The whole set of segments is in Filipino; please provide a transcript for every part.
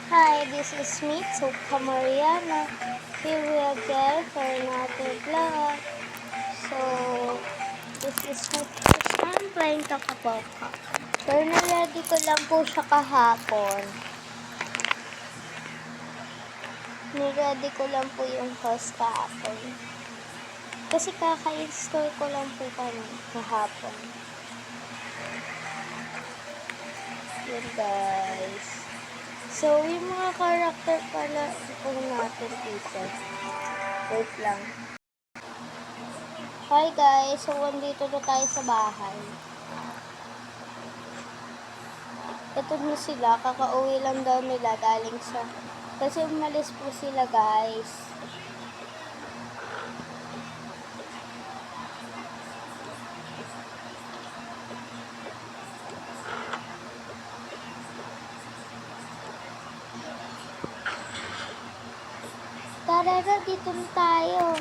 Hi, this is me, Soka Mariana. Here we are again for another vlog. So, this is my first time playing Tokaboka. Pero naladi ko lang po siya kahapon. Niready ko lang po yung host kahapon. Kasi kaka-install ko lang po kahapon. Yun guys. So, yung mga character pala po natin dito. Wait lang. Hi guys, so andito na tayo sa bahay. Ito na sila, kakauwi lang daw nila galing sa... Kasi umalis po sila guys. Tara na, dito na tayo.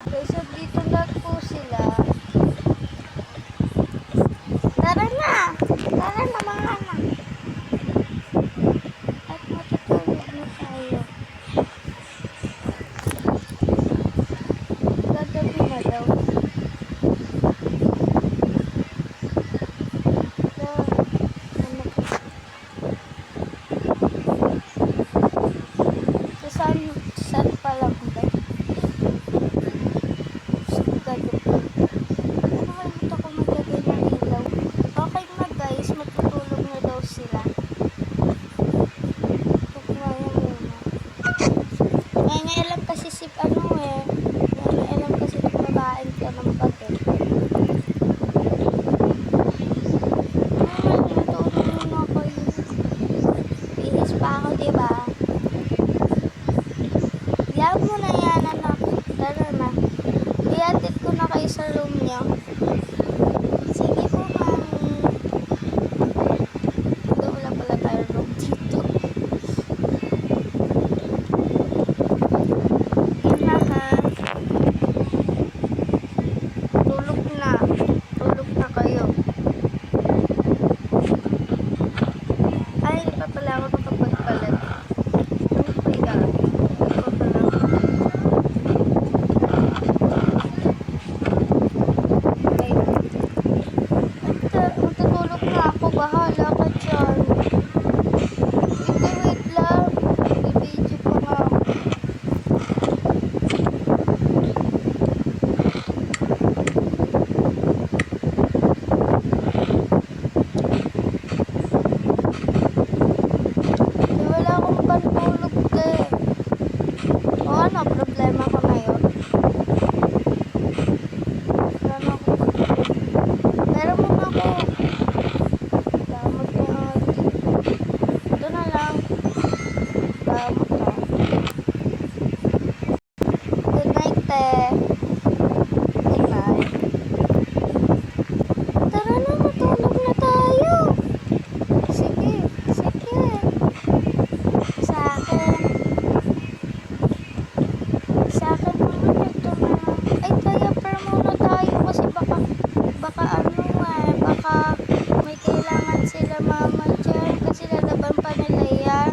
So, dito na po sila. Tara na! Tara na mga anak. At matutulog na tayo. Gagabi na daw. Saan pala ko ba? Nakalimutan ko maglagay ng ilaw. Okay na guys, matutulog na daw sila. Tukumayan muna. May alam kasi si may alam kasi kumakain ka ng baget. Matutulog muna kayo. Bihis pa ako, diba? Yan mo na yan, anak. Tara na. Iatid ko na kayo sa room niyo. Sige po, mami. Wala pala tayo room dito. Yan na ha. Tulog na. Tulog na kayo. Ay, hindi pa pala ako nakapagpalat. Ano pa yan? Bahala ka dyan. Wait lang. Bibidyo pa nga. Wala akong pantulog eh. O ano, problema ko ngayon. Pero muna ako. Good night, te. Good night. Tara na, matulog na tayo. Sige, sige. Sa akin naman ito na. Ay, kaya per muna tayo kasi baka may kailangan sila mama dyan kasi lalaban pa nila yan.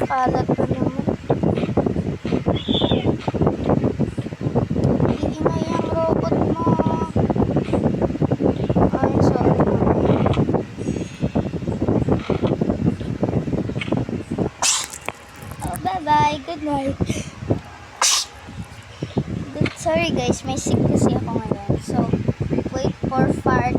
Kalat na naman. Iingay ang robot mo. Ay, sorry. Oh, bye-bye. Good night. Good Sorry guys, may sick kasi ako ngayon. So, wait for part